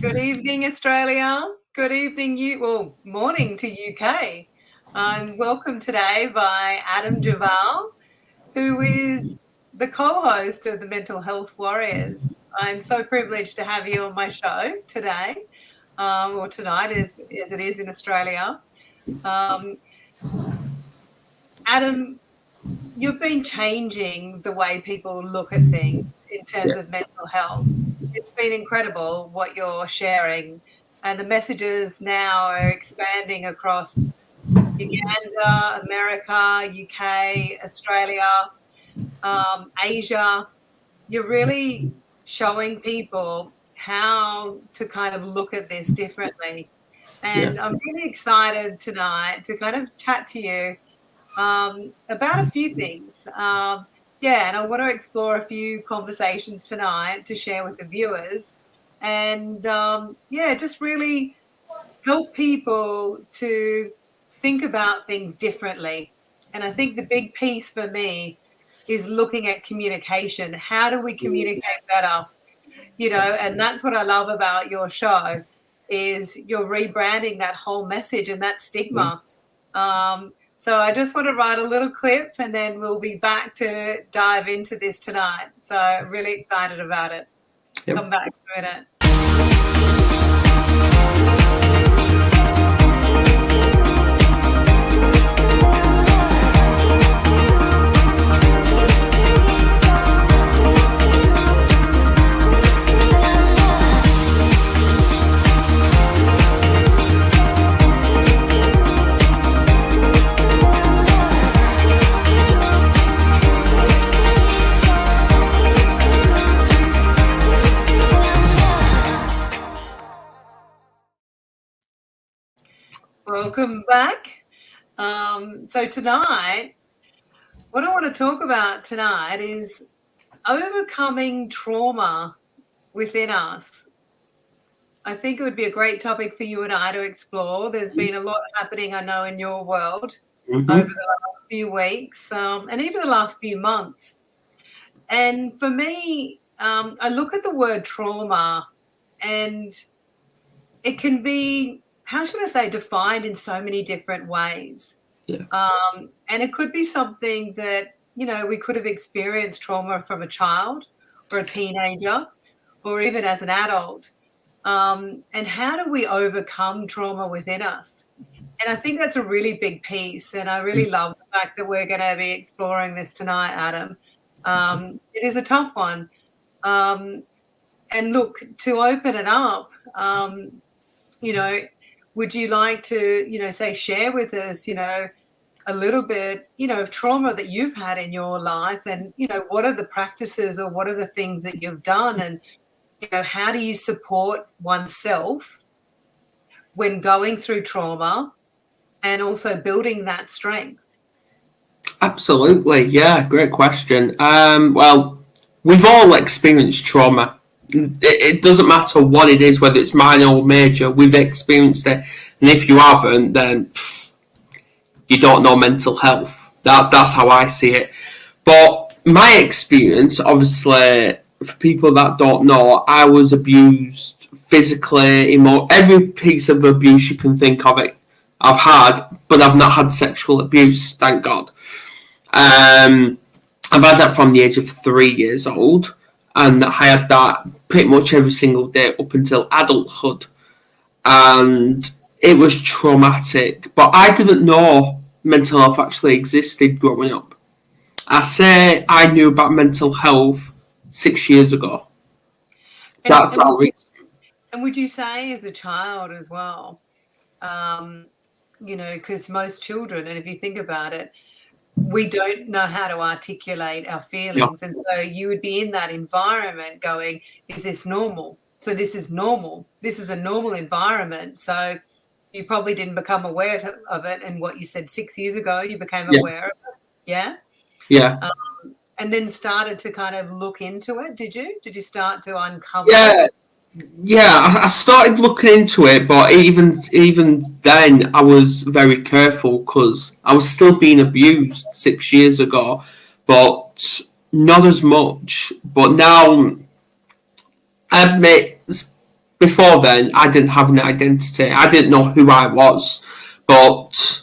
Good evening, Australia. Good evening, morning to UK. I'm welcomed today by Adam Duval, who is the co-host of the Mental Health Warriors. I'm so privileged to have you on my show today, or tonight, as it is in Australia. Adam, you've been changing the way people look at things in terms of mental health. It's been incredible what you're sharing, and the messages now are expanding across Uganda, America, UK, Australia, Asia. You're really showing people how to kind of look at this differently. And I'm really excited tonight to kind of chat to you about a few things. And I want to explore a few conversations tonight to share with the viewers and, just really help people to think about things differently. And I think the big piece for me is looking at communication. How do we communicate better? And that's what I love about your show is you're rebranding that whole message and that stigma. So I just want to write a little clip and then we'll be back to dive into this tonight. So really excited about it. Yep. Come back in a minute. Welcome back. So tonight, what I want to talk about tonight is overcoming trauma within us. I think it would be a great topic for you and I to explore. There's been a lot happening, I know, in your world over the last few weeks and even the last few months. And for me, I look at the word trauma and it can be, how should I say, defined in so many different ways. Yeah. And it could be something that, we could have experienced trauma from a child or a teenager or even as an adult. And how do we overcome trauma within us? And I think that's a really big piece. And I really love the fact that we're going to be exploring this tonight, Adam. It is a tough one. And look, to open it up, would you like to, say, share with us, a little bit, of trauma that you've had in your life and, what are the practices or what are the things that you've done and, how do you support oneself when going through trauma and also building that strength? Absolutely. Yeah, great question. Well, we've all experienced trauma. It doesn't matter what it is, whether it's minor or major, we've experienced it. And if you haven't, then you don't know mental health. That's how I see it. But my experience, obviously, for people that don't know, I was abused physically, every piece of abuse you can think of it, I've had, but I've not had sexual abuse, thank God. I've had that from the age of 3 years old. And I had that pretty much every single day up until adulthood. And it was traumatic. But I didn't know mental health actually existed growing up. I say I knew about mental health 6 years ago. That's how recent. And would you say as a child as well, because most children, and if you think about it, we don't know how to articulate our feelings. Yeah. And so you would be in that environment going, is this normal? So this is normal. This is a normal environment. So you probably didn't become aware of it. And what you said 6 years ago, you became aware of it. Yeah? Yeah. And then started to kind of look into it. Did you? Did you start to uncover it? Yeah, I started looking into it, but even then, I was very careful because I was still being abused 6 years ago, but not as much. But now, I admit, before then, I didn't have an identity. I didn't know who I was. But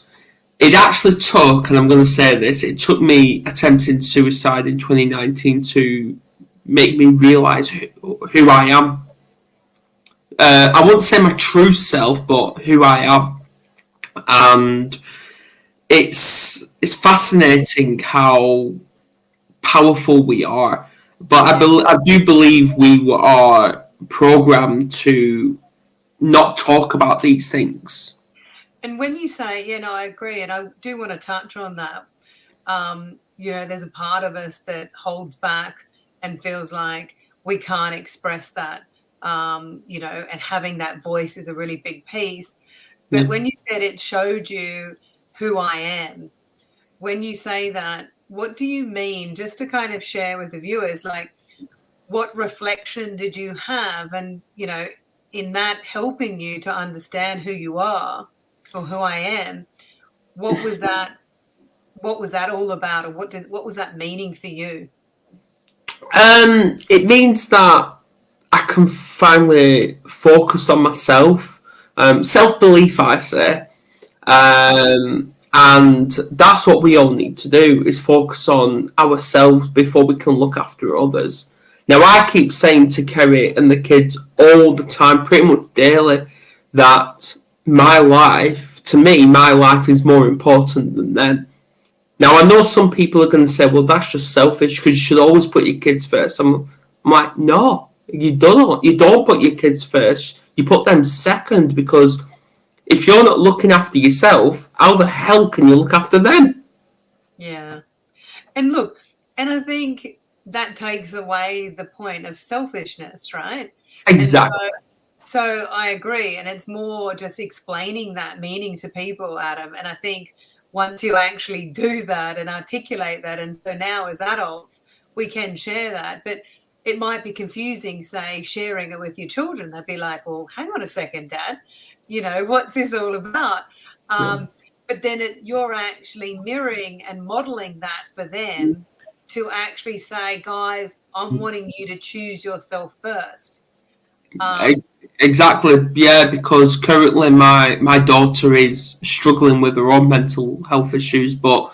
it actually took, and I'm going to say this, it took me attempting suicide in 2019 to make me realise who I am. I wouldn't say my true self, but who I am. And it's fascinating how powerful we are. But I do believe we are programmed to not talk about these things. And when you say, I agree, and I do want to touch on that. There's a part of us that holds back and feels like we can't express that, and having that voice is a really big piece. But when you said it showed you who I am, when you say that, what do you mean? Just to kind of share with the viewers, like, what reflection did you have? And, in that helping you to understand who you are or who I am, what was that all about? Or what was that meaning for you? It means that I can finally focus on myself. Self-belief, I say. And that's what we all need to do, is focus on ourselves before we can look after others. Now, I keep saying to Kerry and the kids all the time, pretty much daily, that my life is more important than them. Now, I know some people are going to say, well, that's just selfish because you should always put your kids first. I'm like, no, you don't. You don't put your kids first. You put them second, because if you're not looking after yourself, how the hell can you look after them? Yeah. And look, and I think that takes away the point of selfishness, right? Exactly. So I agree. And it's more just explaining that meaning to people, Adam. And I think once you actually do that and articulate that, and so now as adults, we can share that. But it might be confusing, say, sharing it with your children. They'd be like, well, hang on a second, Dad. What's this all about? But then you're actually mirroring and modeling that for them to actually say, guys, I'm wanting you to choose yourself first. Exactly, yeah, because currently my daughter is struggling with her own mental health issues, but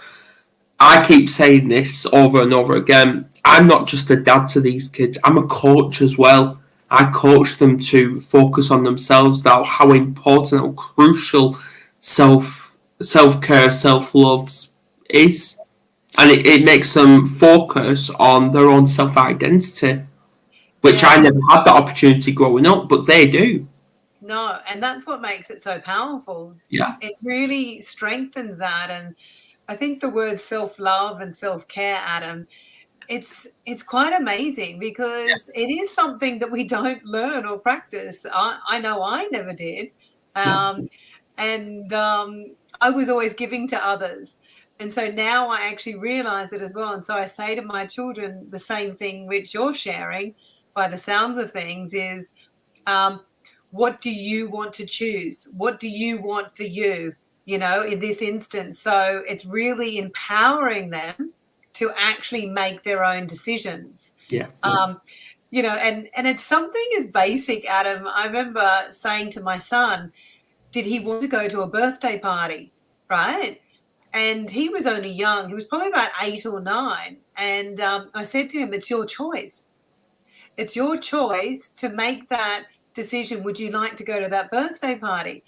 I keep saying this over and over again. I'm not just a dad to these kids, I'm a coach as well. I coach them to focus on themselves, now how important, how crucial self-care, self-love is. And it makes them focus on their own self-identity, which I never had that opportunity growing up, but they do. No, and that's what makes it so powerful. Yeah. It really strengthens that. And I think the word self-love and self-care, Adam, it's quite amazing, because it is something that we don't learn or practice. I know I never did. And I was always giving to others. And so now I actually realize it as well. And so I say to my children the same thing which you're sharing by the sounds of things is, what do you want to choose? What do you want for you, in this instance? So it's really empowering them to actually make their own decisions. Yeah. And it's something as basic, Adam. I remember saying to my son, did he want to go to a birthday party, right? And he was only young. He was probably about 8 or 9. And I said to him, it's your choice. It's your choice to make that decision. Would you like to go to that birthday party?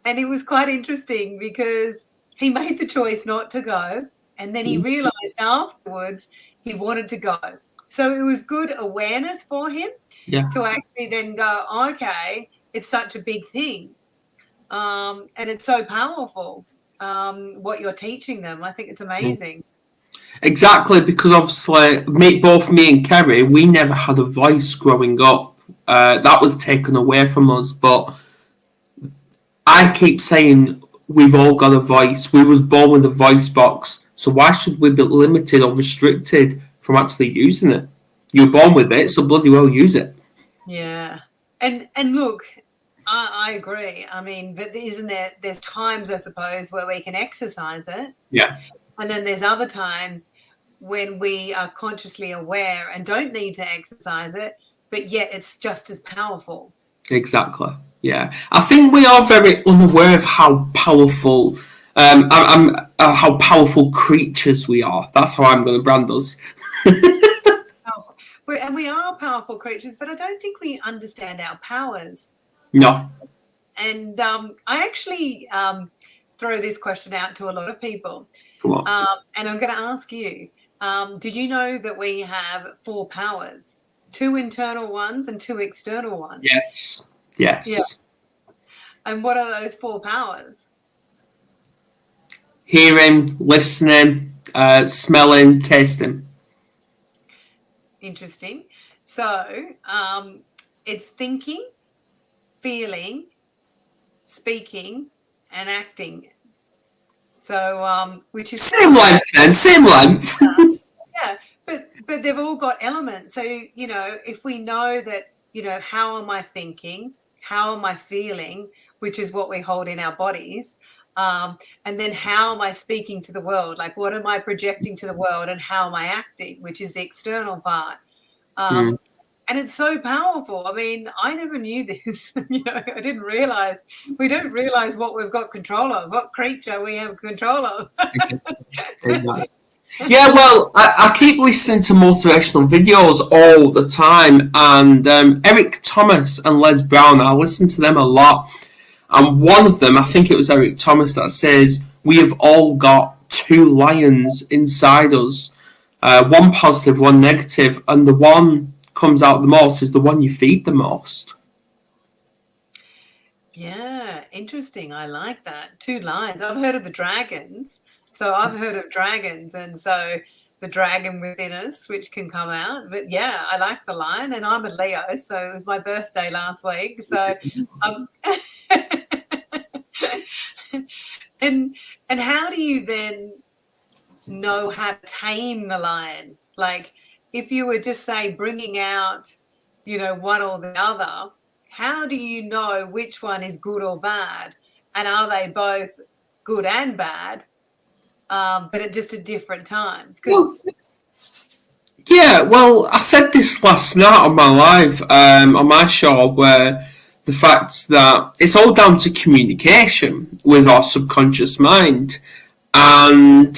And it was quite interesting, because he made the choice not to go. And then he realized afterwards he wanted to go. So it was good awareness for him to actually then go, okay, it's such a big thing. And it's so powerful, what you're teaching them. I think it's amazing. Exactly, because obviously both me and Kerry, we never had a voice growing up. That was taken away from us, but I keep saying we've all got a voice. We was born with a voice box, so why should we be limited or restricted from actually using it? You're born with it, so bloody well use it. Yeah. And look, I agree. I mean, but there's times, I suppose, where we can exercise it. Yeah. And then there's other times when we are consciously aware and don't need to exercise it, but yet it's just as powerful. Exactly. Yeah. I think we are very unaware of how powerful, how powerful creatures we are. That's how I'm going to brand us. Oh, and we are powerful creatures, but I don't think we understand our powers. No. And I actually throw this question out to a lot of people. Come on. And I'm going to ask you, did you know that we have 4 powers? 2 internal ones and 2 external ones. Yes. Yes. Yeah. And what are those 4 powers? Hearing, listening, smelling, tasting. Interesting. So it's thinking, feeling, speaking, and acting. So which is same length then, same length. Yeah, but they've all got elements. So, you know, if we know that, you know, how am I thinking? How am I feeling? Which is what we hold in our bodies. And then how am I speaking to the world? Like, what am I projecting to the world, and how am I acting, which is the external part. And it's so powerful. I mean, I never knew this. You know, I didn't realize. We don't realize what we've got control of, what creature we have control of. Exactly. Yeah, well, I keep listening to motivational videos all the time, and Eric Thomas and Les Brown, I listen to them a lot. And one of them, I think it was Eric Thomas, that says we have all got 2 lions inside us, one positive, one negative, and the one comes out the most is the one you feed the most. Yeah, interesting. I like that. 2 lions. I've heard of the dragons. So I've heard of dragons, and so the dragon within us, which can come out. But yeah, I like the lion, and I'm a Leo, so it was my birthday last week. So, and how do you then know how to tame the lion? Like, if you were just say bringing out, you know, one or the other, how do you know which one is good or bad, and are they both good and bad? But at just at different times. Yeah, well, I said this last night on my live, on my show, where the fact that it's all down to communication with our subconscious mind, and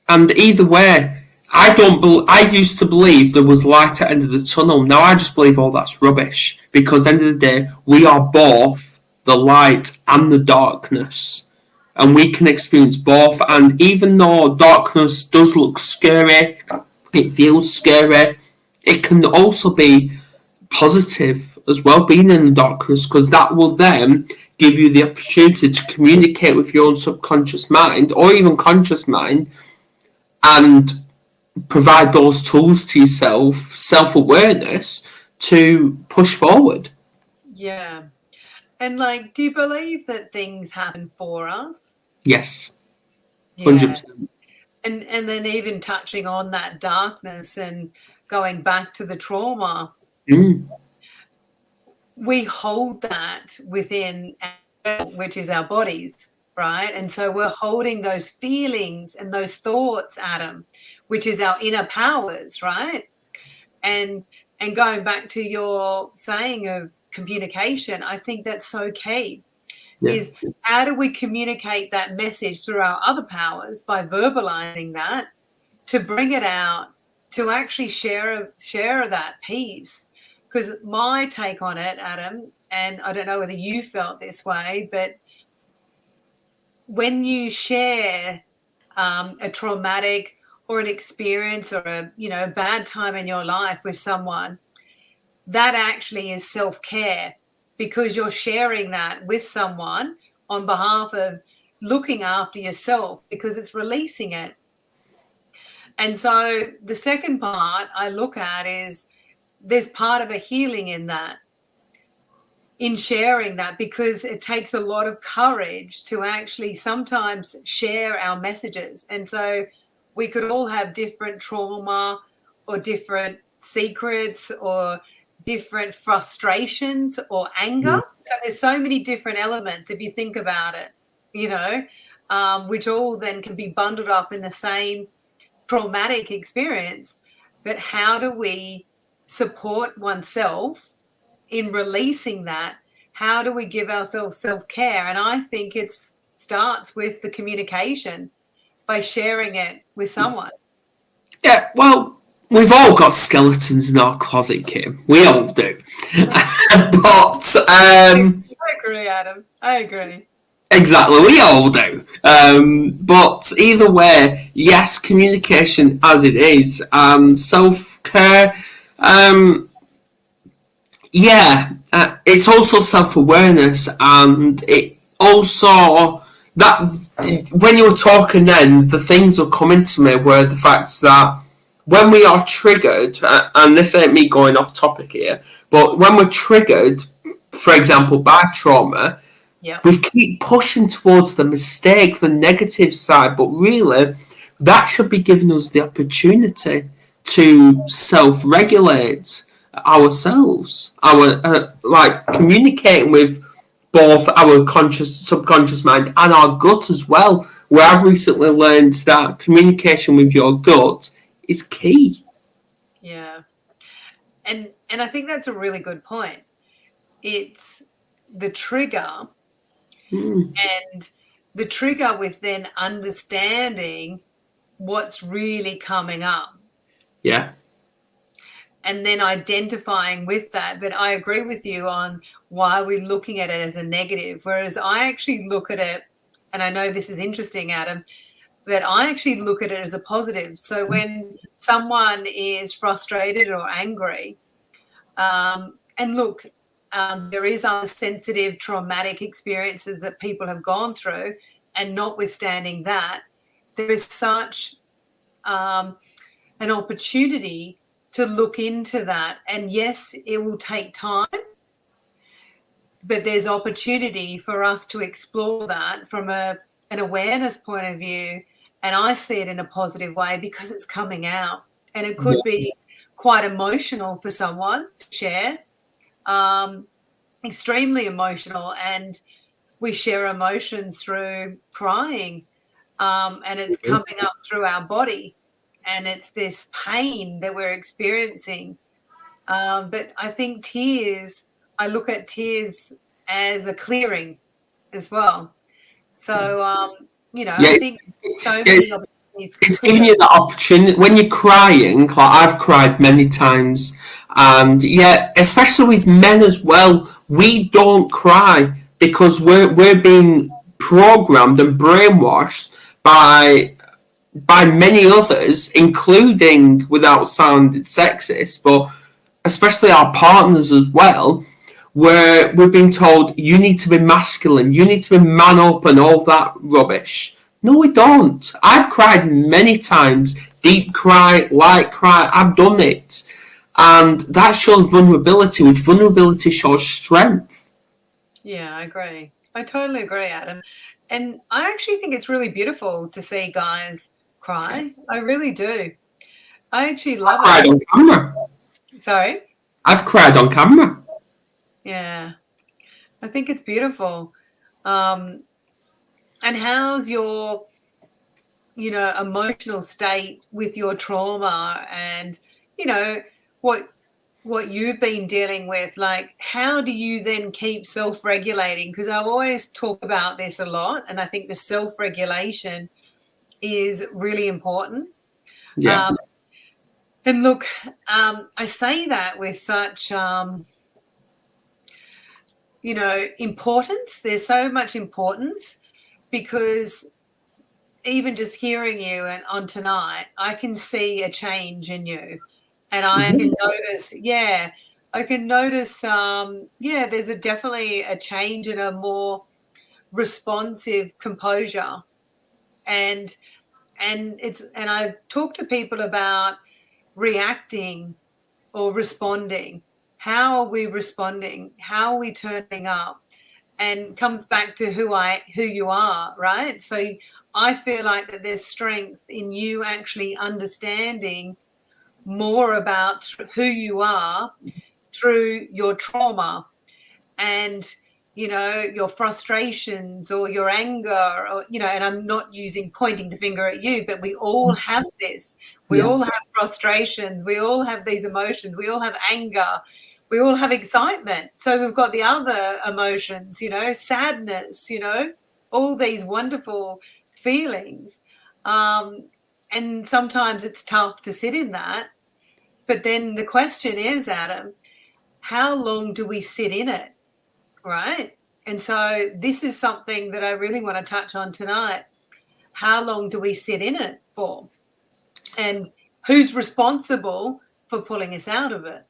either way, I used to believe there was light at the end of the tunnel. Now I just believe all that's rubbish, because at the end of the day, we are both the light and the darkness. And we can experience both. And even though darkness does look scary, it feels scary, it can also be positive as well, being in the darkness, because that will then give you the opportunity to communicate with your own subconscious mind or even conscious mind, and provide those tools to yourself, self-awareness, to push forward. Yeah. And like, do you believe that things happen for us? Yes. Yeah. 100%. And then even touching on that darkness and going back to the trauma, we hold that within which is our bodies, right? And so we're holding those feelings and those thoughts, Adam, which is our inner powers, right? And going back to your saying of communication, I think that's so key. Yeah. Is how do we communicate that message through our other powers by verbalizing that, to bring it out, to actually share that piece? Because my take on it, Adam, and I don't know whether you felt this way, but when you share a traumatic or an experience or a bad time in your life with someone, that actually is self-care, because you're sharing that with someone on behalf of looking after yourself, because it's releasing it. And so the second part I look at is there's part of a healing in that, in sharing that, because it takes a lot of courage to actually sometimes share our messages. And so we could all have different trauma or different secrets or different frustrations or anger. So there's so many different elements if you think about it, which all then can be bundled up in the same traumatic experience. But how do we support oneself in releasing that, how do we give ourselves self-care? And I think it starts with the communication, by sharing it with someone. Yeah, well, we've all got skeletons in our closet, Kim. We all do. But I agree, Adam. I agree. exactly, we all do. But either way, yes, communication as it is, and self care. Yeah, it's also self awareness, and it also that when you were talking, then the things were coming to me were the facts that when we are triggered, and this ain't me going off topic here, but when we're triggered, for example, by trauma, Yeah. we keep pushing towards the mistake, the negative side, but really, that should be giving us the opportunity to self-regulate ourselves, our like communicating with both our conscious, subconscious mind and our gut as well. Where I've recently learned that communication with your gut is key. Yeah. And I think that's a really good point. It's the trigger, and the trigger with then understanding what's really coming up. Yeah. And then identifying with that. But I agree with you on why we're looking at it as a negative, whereas I actually look at it, and I know this is interesting, Adam, but I actually look at it as a positive. So when someone is frustrated or angry, and look, there is other sensitive, traumatic experiences that people have gone through, and notwithstanding that, there is such an opportunity to look into that. And yes, it will take time, but there's opportunity for us to explore that from an awareness point of view. And I see it in a positive way because it's coming out, and it could be quite emotional for someone to share, extremely emotional, and we share emotions through crying, and it's coming up through our body, and it's this pain that we're experiencing. But I think I look at tears as a clearing as well. So, Yeah, I think so many opportunities it's could giving go. you that opportunity when you're crying. Like I've cried many times, and yeah, especially with men as well. We don't cry because we're being programmed and brainwashed by many others, including, without sounding sexist, but especially our partners as well, where we're being told you need to be masculine, you need to be man up and all that rubbish. No, we don't. I've cried many times, deep cry, light cry, I've done it. And that shows vulnerability, which vulnerability shows strength. Yeah, I agree. I totally agree, Adam. And I actually think it's really beautiful to see guys cry. I really do. I actually love I've cried it. on camera. Sorry? I've cried on camera. Yeah, I think it's beautiful. And how's your, emotional state with your trauma, and, what you've been dealing with? Like, how do you then keep self-regulating? Because I've always talked about this a lot, and I think the self-regulation is really important. Yeah. And look, I say that with such, importance. There's so much importance, because even just hearing you and on tonight, I can see a change in you, and I can notice, there's definitely a change and a more responsive composure, and I talk to people about reacting or responding. How are we responding? How are we turning up? And comes back to who you are, right? So I feel like that there's strength in you actually understanding more about who you are through your trauma, and your frustrations or your anger, or and I'm not using pointing the finger at you, but we all have this. We all have frustrations, we all have these emotions, we all have anger, We all have excitement. So we've got the other emotions, sadness, all these wonderful feelings. And sometimes it's tough to sit in that. But then the question is, Adam, how long do we sit in it, right? And so this is something that I really want to touch on tonight. How long do we sit in it for? And who's responsible for pulling us out of it?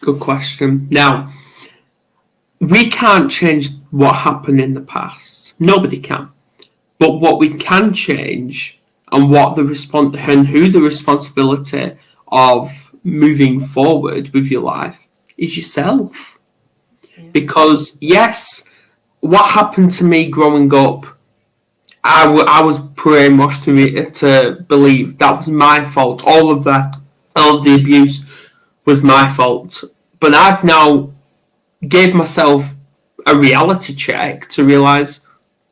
Good question. Now, we can't change what happened in the past. Nobody can. But what we can change and what the and who the responsibility of moving forward with your life is yourself. Yeah. Because yes, what happened to me growing up, I was brainwashed to believe that was my fault. All of the abuse was my fault. But I've now gave myself a reality check to realise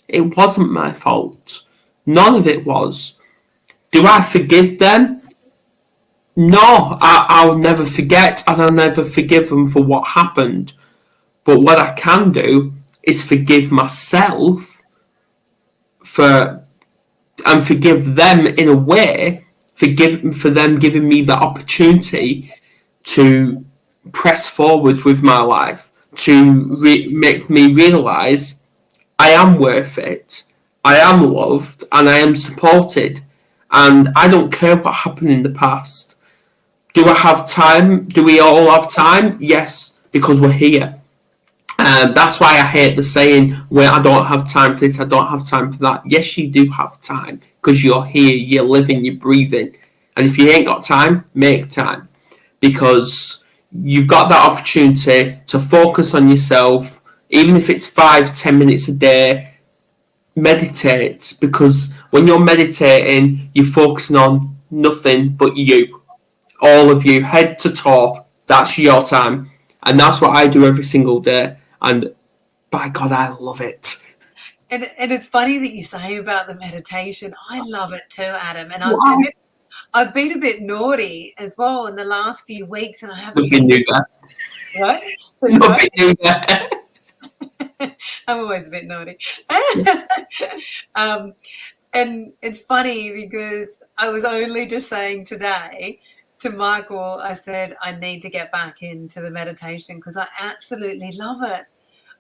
it wasn't my fault. None of it was. Do I forgive them? No, I'll never forget, and I'll never forgive them for what happened. But what I can do is forgive myself and forgive them in a way, for them giving me the opportunity to press forward with my life, to make me realise I am worth it, I am loved, and I am supported, and I don't care what happened in the past. Do I have time? Do we all have time? Yes, because we're here. That's why I hate the saying where I don't have time for this, I don't have time for that. Yes, you do have time, because you're here, you're living, you're breathing. And if you ain't got time, make time. Because you've got that opportunity to focus on yourself, even if it's 5-10 minutes a day. Meditate, because when you're meditating, you're focusing on nothing but you. All of you, head to toe. That's your time. And that's what I do every single day. And by God, I love it. And it's funny that you say about the meditation. I love it too, Adam. And I've been a bit naughty as well in the last few weeks, and I haven't. Nothing new there. What? Nothing new there. I'm always a bit naughty. And it's funny because I was only just saying today to Michael, I said, I need to get back into the meditation because I absolutely love it.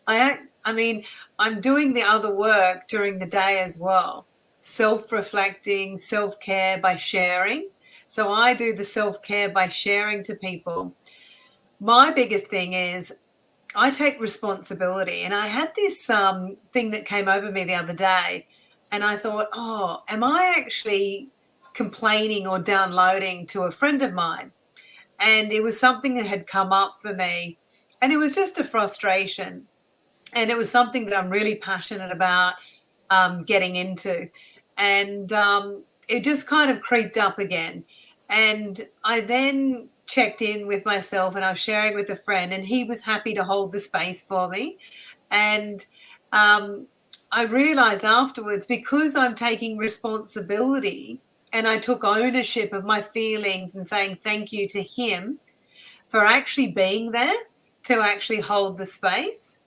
I mean, I'm doing the other work during the day as well. Self-reflecting, self-care by sharing. So I do the self-care by sharing to people. My biggest thing is I take responsibility. And I had this thing that came over me the other day, and I thought, oh, am I actually complaining or downloading to a friend of mine? And it was something that had come up for me, and it was just a frustration. And it was something that I'm really passionate about getting into. And it just kind of creeped up again. And I then checked in with myself, and I was sharing with a friend, and he was happy to hold the space for me. And I realized afterwards, because I'm taking responsibility and I took ownership of my feelings and saying thank you to him for actually being there to actually hold the space.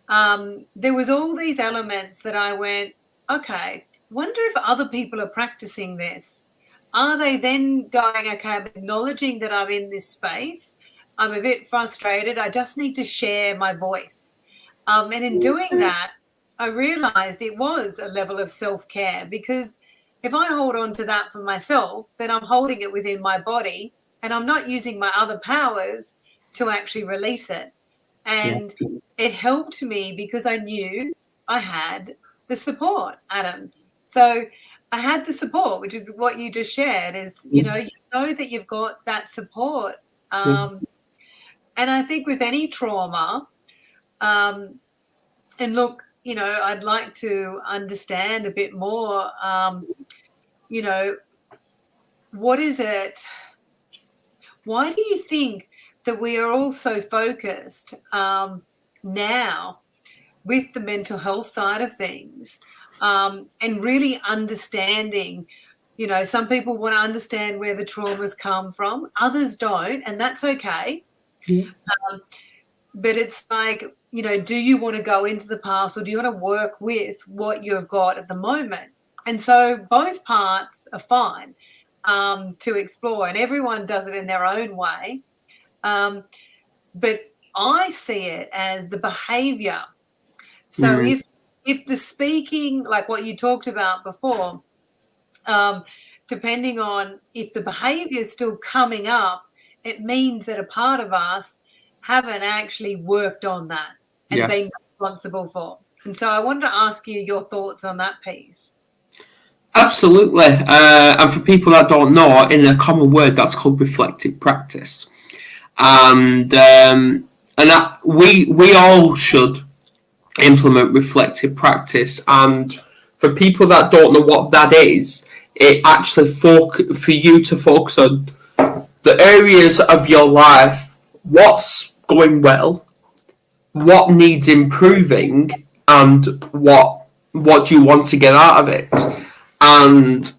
There was all these elements that I went, okay, wonder if other people are practicing this. Are they then going, okay, I'm acknowledging that I'm in this space. I'm a bit frustrated. I just need to share my voice. And in doing that, I realized it was a level of self-care, because if I hold on to that for myself, then I'm holding it within my body and I'm not using my other powers to actually release it. And it helped me because I knew I had the support, Adam. So I had the support, which is what you just shared, is, you know that you've got that support. And I think with any trauma, and look, I'd like to understand a bit more, what is it? Why do you think that we are all so focused now with the mental health side of things, and really understanding, some people want to understand where the traumas come from, others don't, and that's okay. Yeah. But it's like, do you want to go into the past, or do you want to work with what you've got at the moment? And so both parts are fine to explore, and everyone does it in their own way. But I see it as the behavior. So if the speaking, like what you talked about before, depending on if the behavior is still coming up, it means that a part of us haven't actually worked on that and been responsible for. And so I wanted to ask you your thoughts on that piece. Absolutely. And for people that don't know, in a common word, that's called reflective practice. And that we all should implement reflective practice. And for people that don't know what that is, it actually for you to focus on the areas of your life, what's going well, what needs improving, and what do you want to get out of it. And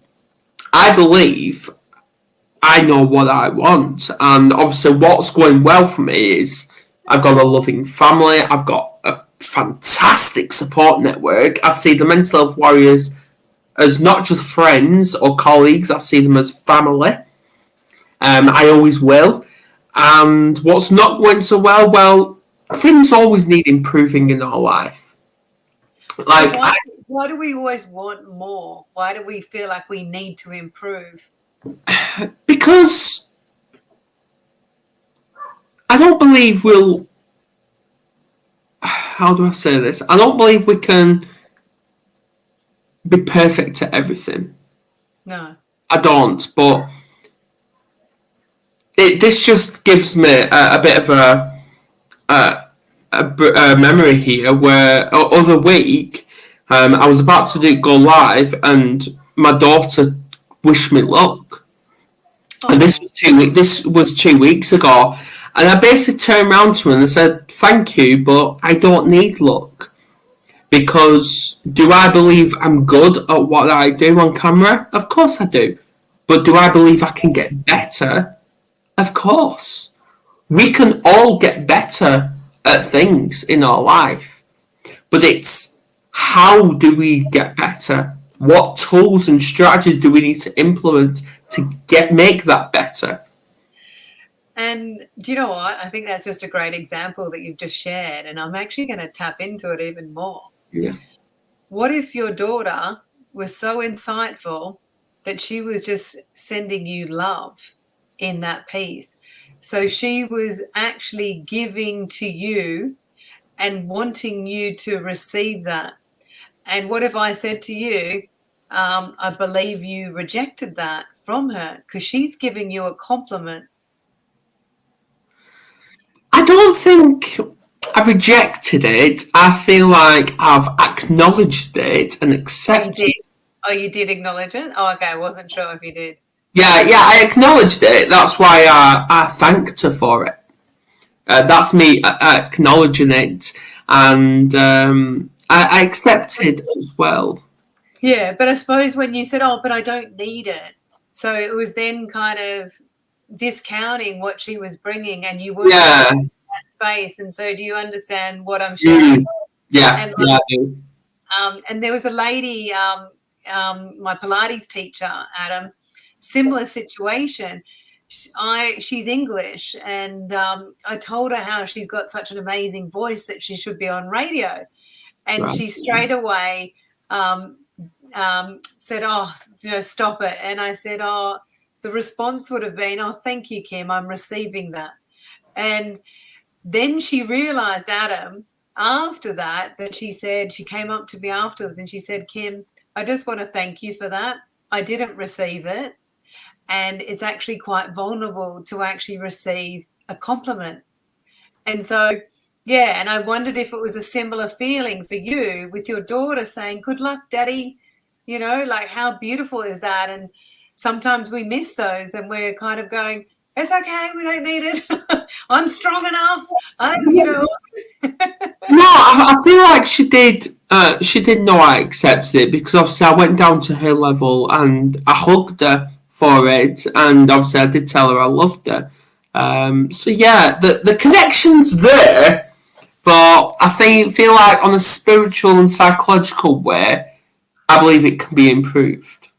I believe I know what I want. And obviously what's going well for me is I've got a loving family, I've got a fantastic support network. I see the mental health warriors as not just friends or colleagues, I see them as family. I always will. And what's not going so well, well, things always need improving in our life. Like, why do we always want more? Why do we feel like we need to improve? Because I don't believe how do I say this? I don't believe we can be perfect at everything. No. I don't, but this just gives me a bit of a memory here where other week I was about to go live and my daughter wished me luck. Oh. And this was 2 weeks ago. And I basically turned around to her and I said, thank you, but I don't need luck. Because do I believe I'm good at what I do on camera? Of course I do. But do I believe I can get better? Of course. We can all get better at things in our life. But it's how do we get better? What tools and strategies do we need to implement to make that better? And do you know what? I think that's just a great example that you've just shared, and I'm actually going to tap into it even more. Yeah. What if your daughter was so insightful that she was just sending you love in that piece? So she was actually giving to you and wanting you to receive that. And what if I said to you, I believe you rejected that from her because she's giving you a compliment? I don't think I rejected it. I feel like I've acknowledged it and accepted it. Oh, you did acknowledge it? Oh, okay. I wasn't sure if you did. Yeah, I acknowledged it. That's why I thanked her for it. That's me acknowledging it, and I accepted as well. Yeah, but I suppose when you said, oh, but I don't need it, so it was then kind of discounting what she was bringing, and you weren't in that space. And so do you understand what I'm sharing? Yeah, I do. And there was a lady, my Pilates teacher, Adam, similar situation. She's English, and I told her how she's got such an amazing voice that she should be on radio. And she straight away said, oh, stop it. And I said, oh, the response would have been, oh, thank you, Kim, I'm receiving that. And then she realized, Adam, after that she said, she came up to me afterwards and she said, Kim, I just want to thank you for that. I didn't receive it. And it's actually quite vulnerable to actually receive a compliment. And so, yeah, and I wondered if it was a similar feeling for you with your daughter saying, good luck, Daddy. Like how beautiful is that? And sometimes we miss those and we're kind of going, it's okay, we don't need it. I'm strong enough. No, I feel like she did. She did know I accepted it because obviously I went down to her level and I hugged her for it, and obviously I did tell her I loved her, So yeah, the connection's there, but I feel like on a spiritual and psychological way, I believe it can be improved.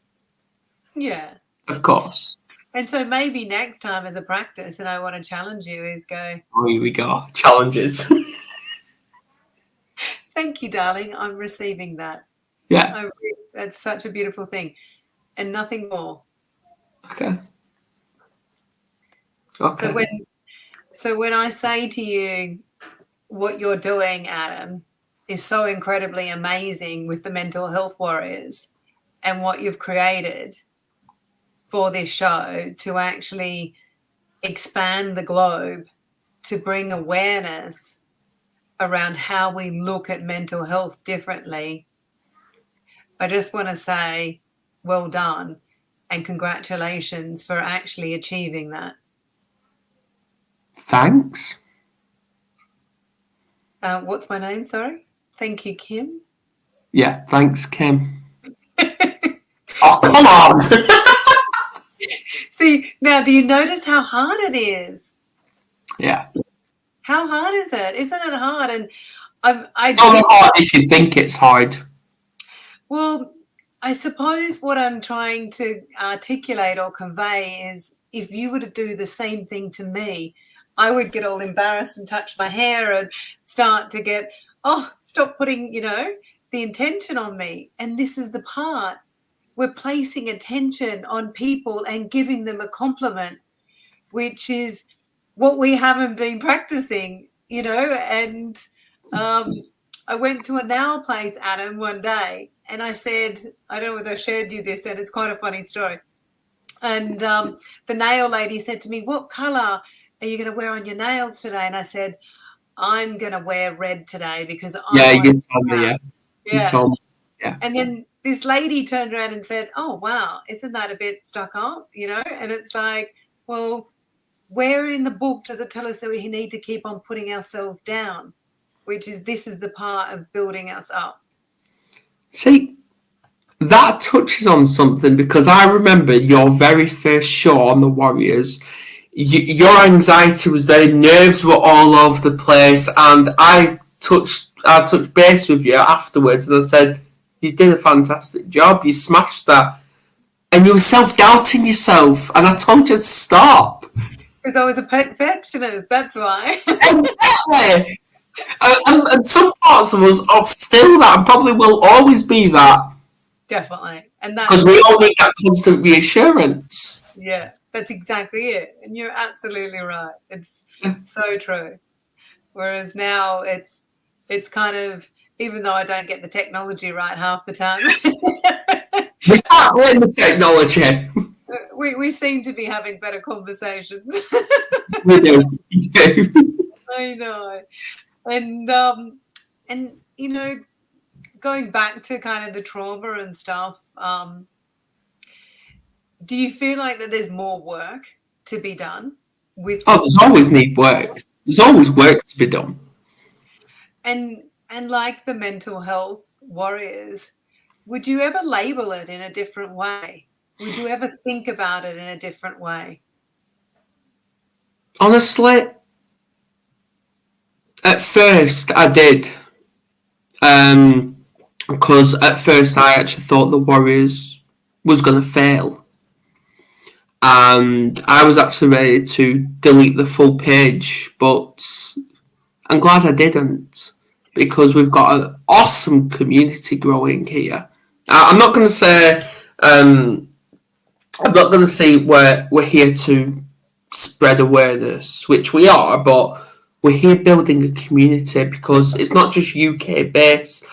Yeah. Of course. And so maybe next time as a practice, and I want to challenge you, is go, Oh, here we go. Challenges. thank you, darling. I'm receiving that. Yeah. That's such a beautiful thing. And nothing more. Okay. Okay. So when I say to you, what you're doing, Adam, is so incredibly amazing with the mental health warriors and what you've created for this show to actually expand the globe, to bring awareness around how we look at mental health differently. I just want to say well done and congratulations for actually achieving that. Thanks. What's my name? Sorry. Thank you, Kim. Yeah, thanks, Kim. Oh, come on. See, now do you notice how hard it is? Yeah. How hard is it? Isn't it hard? And It's only hard if you think it's hard. Well, I suppose what I'm trying to articulate or convey is if you were to do the same thing to me, I would get all embarrassed and touch my hair and start to get, oh, stop putting, the intention on me. And this is the part. We're placing attention on people and giving them a compliment, which is what we haven't been practicing, and I went to a nail place, Adam, one day, and I said, I don't know whether I shared you this, and it's quite a funny story. And the nail lady said to me, what colour are you going to wear on your nails today? And I said, I'm going to wear red today because you told me, yeah. You told me, yeah. And then this lady turned around and said, oh, wow, isn't that a bit stuck up, And it's like, well, where in the book does it tell us that we need to keep on putting ourselves down? This is the part of building us up. See, that touches on something because I remember your very first show on the Warriors. Your anxiety was there, nerves were all over the place, and I touched base with you afterwards, and I said, you did a fantastic job, you smashed that. And you were self-doubting yourself, and I told you to stop. Because I was a perfectionist, that's why. Exactly. And some parts of us are still that, and probably will always be that. Definitely. And because we all need that constant reassurance. Yeah, that's exactly it. And you're absolutely right. It's so true. Whereas now it's kind of, even though I don't get the technology right half the time. We can't win the technology. We seem to be having better conversations. We do. I know. And going back to kind of the trauma and stuff, do you feel like that there's more work to be done with? Oh, there's always need work. There's always work to be done. And like the mental health warriors, would you ever label it in a different way? Would you ever think about it in a different way? Honestly, at first I did. Because at first I actually thought the Warriors was going to fail. And I was actually ready to delete the full page, but I'm glad I didn't, because we've got an awesome community growing here. I'm not going to say we're here to spread awareness, which we are, but we're here building a community because it's not just UK based.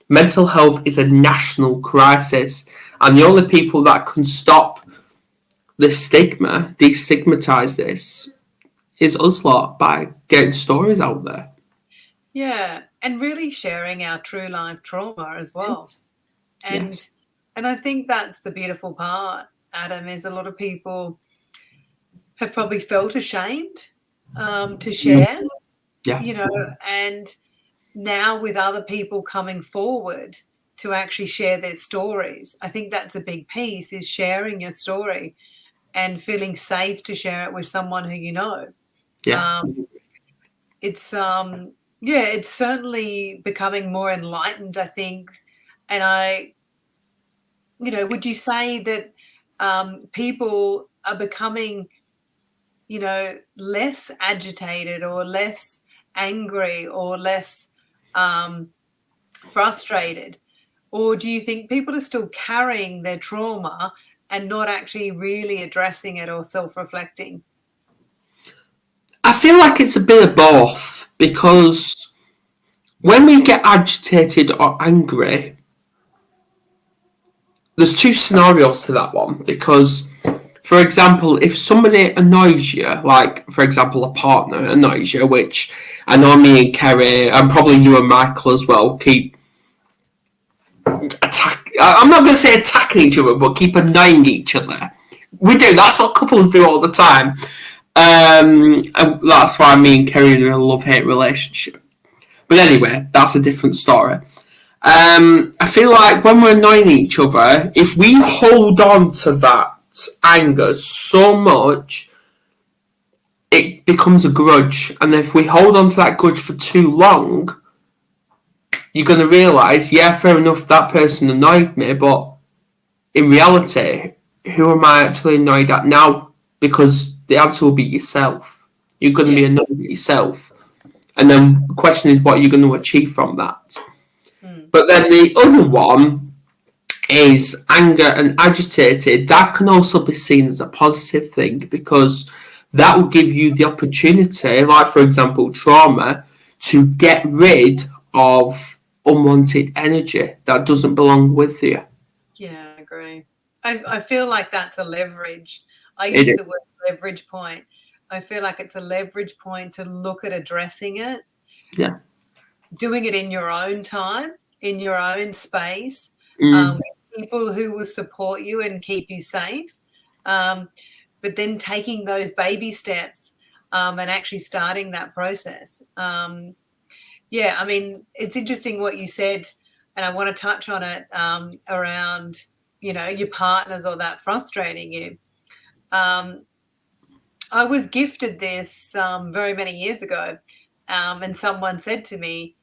Mental health is a national crisis, and the only people that can stop the stigma, destigmatize this, is us lot by getting stories out there. Yeah, and really sharing our true life trauma as well. Yes. And I think that's the beautiful part, Adam, is a lot of people have probably felt ashamed to share, and now with other people coming forward to actually share their stories. I think that's a big piece, is sharing your story. and feeling safe to share it with someone who you know. Yeah. It's it's certainly becoming more enlightened, I think. And would you say that people are becoming, less agitated or less angry or less frustrated? Or do you think people are still carrying their trauma and not actually really addressing it or self-reflecting? I feel like it's a bit of both, because when we get agitated or angry, there's two scenarios to that one. Because, for example, if somebody annoys you, like, for example, a partner annoys you, which I know me and Kerry, and probably you and Michael as well, keep I'm not going to say attacking each other, but keep annoying each other. We do. That's what couples do all the time. And that's why me and Kerry are in a love-hate relationship. But anyway, that's a different story. I feel like when we're annoying each other, if we hold on to that anger so much, it becomes a grudge. And if we hold on to that grudge for too long, you're going to realise, yeah, fair enough, that person annoyed me, but in reality, who am I actually annoyed at now? Because the answer will be yourself. You're going to be annoyed at yourself. And then the question is, what are you going to achieve from that? But then the other one is anger and agitated. That can also be seen as a positive thing, because that will give you the opportunity, like, for example, trauma, to get rid of unwanted energy that doesn't belong with you. Yeah, I agree. I feel like that's a leverage. I use the word leverage point. I feel like it's a leverage point to look at addressing it. Yeah. Doing it in your own time, in your own space, with people who will support you and keep you safe. But then taking those baby steps and actually starting that process. Yeah, I mean, it's interesting what you said, and I want to touch on it around, your partners or that frustrating you. I was gifted this very many years ago, and someone said to me,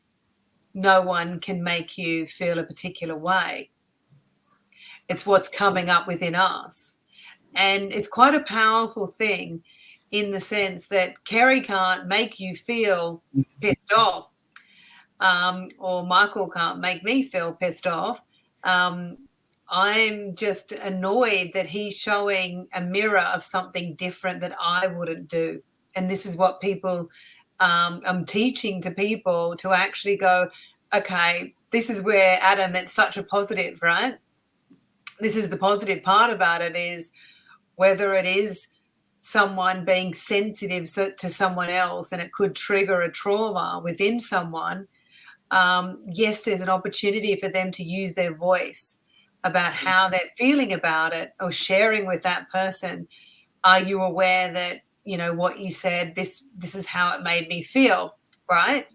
no one can make you feel a particular way. It's what's coming up within us. And it's quite a powerful thing in the sense that Kerry can't make you feel pissed off, or Michael can't make me feel pissed off. I'm just annoyed that he's showing a mirror of something different that I wouldn't do. And this is what I'm teaching to people, to actually go, okay, this is where, Adam, it's such a positive, right? This is the positive part about it, is whether it is someone being sensitive to someone else and it could trigger a trauma within someone. Yes, there's an opportunity for them to use their voice about how they're feeling about it, or sharing with that person. Are you aware that, what you said, this is how it made me feel, right?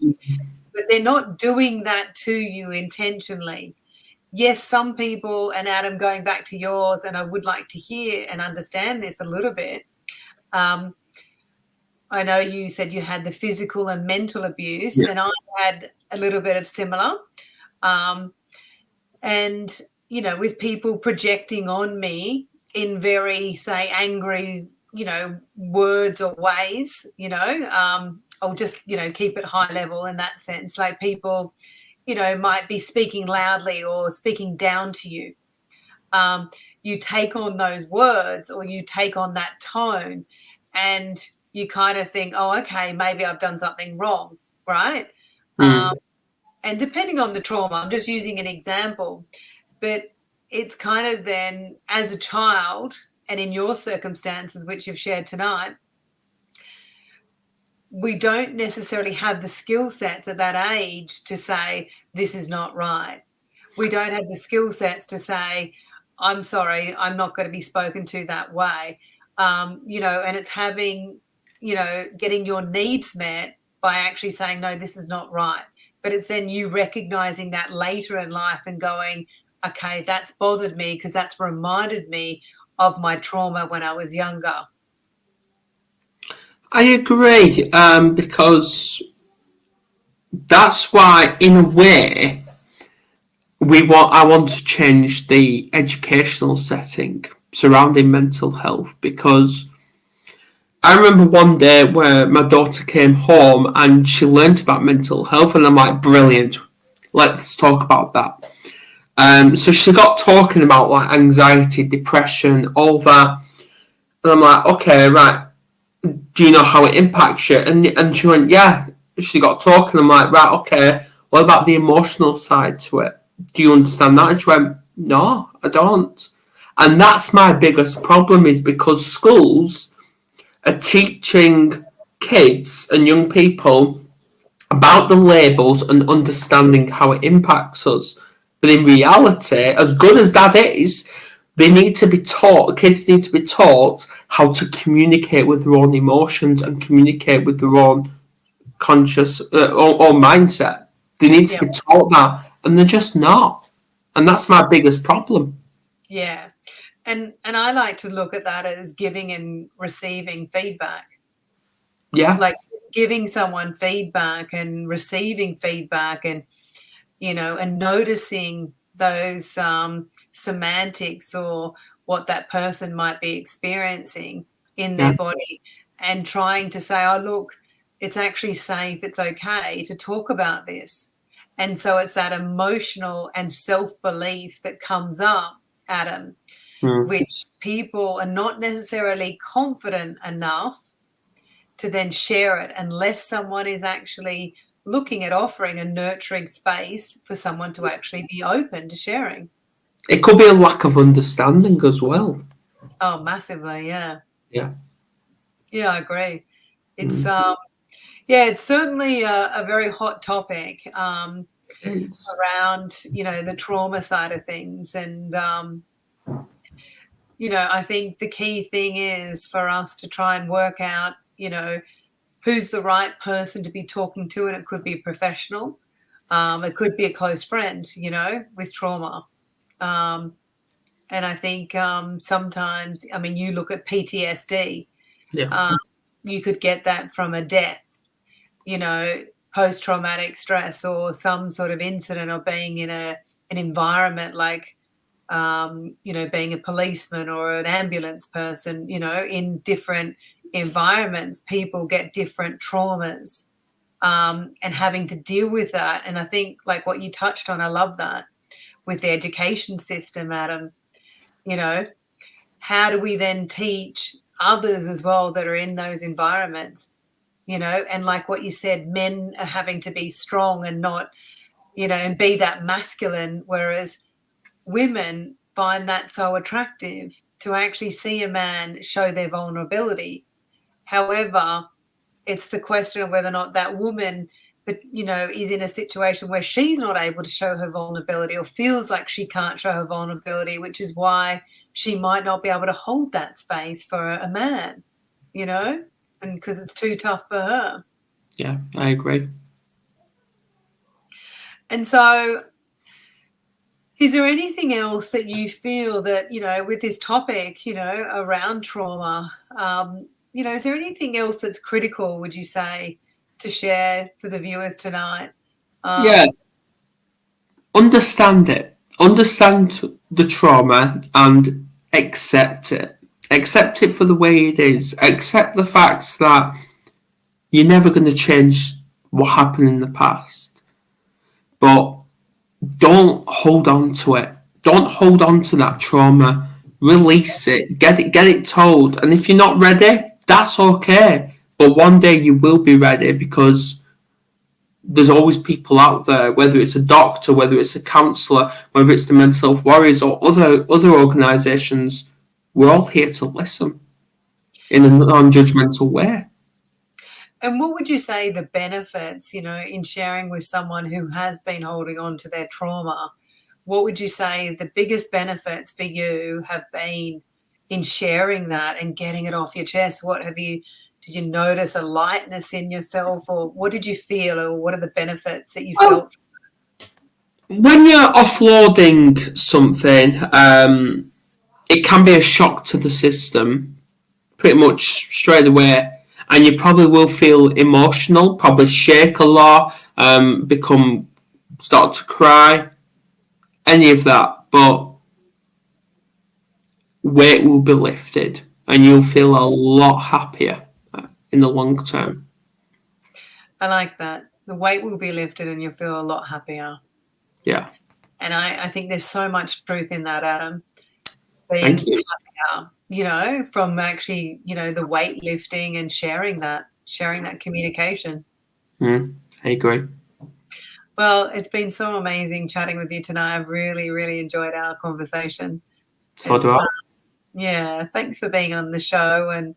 But they're not doing that to you intentionally. Yes, some people, and Adam, going back to yours, and I would like to hear and understand this a little bit. I know you said you had the physical and mental abuse, and I had a little bit of similar. And, with people projecting on me in very, say, angry, words or ways, I'll just, keep it high level in that sense. Like, people, might be speaking loudly or speaking down to you. You take on those words, or you take on that tone, and you kind of think, oh, okay, maybe I've done something wrong, right? And depending on the trauma, I'm just using an example, but it's kind of then, as a child, and in your circumstances, which you've shared tonight, we don't necessarily have the skill sets at that age to say, this is not right. We don't have the skill sets to say, I'm sorry, I'm not going to be spoken to that way. And it's having, getting your needs met by actually saying, no, this is not right. But it's then you recognizing that later in life and going, okay, that's bothered me because that's reminded me of my trauma when I was younger. I agree, because that's why, in a way, I want to change the educational setting surrounding mental health, because I remember one day where my daughter came home and she learnt about mental health, and I'm like, brilliant, let's talk about that. So she got talking about like anxiety, depression, all that, and I'm like, okay, right, do you know how it impacts you? And she went, yeah. She got talking. I'm like, right, okay. What about the emotional side to it? Do you understand that? And she went, no, I don't. And that's my biggest problem, is because schools are teaching kids and young people about the labels and understanding how it impacts us. But in reality, as good as that is, they need to be taught, kids need to be taught how to communicate with their own emotions and communicate with their own conscious or mindset. They need to be taught that, and they're just not. And that's my biggest problem. Yeah. And I like to look at that as giving and receiving feedback. Yeah. Like giving someone feedback and receiving feedback, and and noticing those semantics or what that person might be experiencing in their body, and trying to say, oh, look, it's actually safe, it's okay to talk about this. And so it's that emotional and self-belief that comes up, Adam, which people are not necessarily confident enough to then share it, unless someone is actually looking at offering a nurturing space for someone to actually be open to sharing. It could be a lack of understanding as well. Oh, massively, yeah. Yeah. Yeah, I agree. It's it's certainly a very hot topic around the trauma side of things. And I think the key thing is for us to try and work out who's the right person to be talking to, and it could be a professional, it could be a close friend with trauma. And I think sometimes, I mean, you look at PTSD, you could get that from a death, post-traumatic stress, or some sort of incident, or being in an environment like, being a policeman or an ambulance person. In different environments, people get different traumas, and having to deal with that. And I think, like what you touched on, I love that, with the education system, Adam, how do we then teach others as well that are in those environments, and like what you said, men are having to be strong and not, and be that masculine, whereas women find that so attractive to actually see a man show their vulnerability. However, it's the question of whether or not that woman, is in a situation where she's not able to show her vulnerability, or feels like she can't show her vulnerability, which is why she might not be able to hold that space for a man, and because it's too tough for her. Yeah, I agree. And so, is there anything else that you feel that, with this topic, around trauma, is there anything else that's critical, would you say, to share for the viewers tonight? Understand it. Understand the trauma and accept it. Accept it for the way it is. Accept the facts that you're never going to change what happened in the past. But don't hold on to it. Don't hold on to that trauma. Release it. Get it told. And if you're not ready, that's okay. But one day you will be ready, because there's always people out there, whether it's a doctor, whether it's a counsellor, whether it's the mental health warriors or other organisations. We're all here to listen in a non-judgmental way. And what would you say the benefits, in sharing with someone who has been holding on to their trauma? What would you say the biggest benefits for you have been in sharing that and getting it off your chest? Did you notice a lightness in yourself, or what did you feel, or what are the benefits that you felt? When you're offloading something, it can be a shock to the system pretty much straight away. And you probably will feel emotional, probably shake a lot, start to cry, any of that. But weight will be lifted and you'll feel a lot happier in the long term. I like that. The weight will be lifted and you'll feel a lot happier. Yeah. And I think there's so much truth in that, Adam. Thank you. Happier, you know, from actually, you know, the weight lifting and sharing that communication. I agree. Well, it's been so amazing chatting with you tonight. I've really, really enjoyed our conversation. So do I. Yeah, thanks for being on the show. And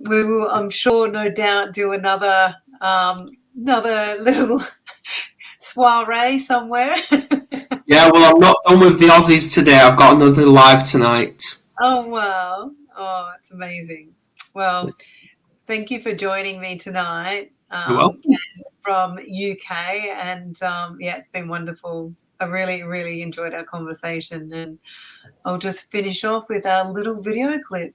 we will, I'm sure, no doubt, do another little soiree somewhere. Yeah, well, I'm not done with the Aussies today. I've got another live tonight. Oh, wow. Oh, it's amazing. Well, thank you for joining me tonight. You're welcome. From UK. And yeah, it's been wonderful. I really, really enjoyed our conversation. And I'll just finish off with our little video clip.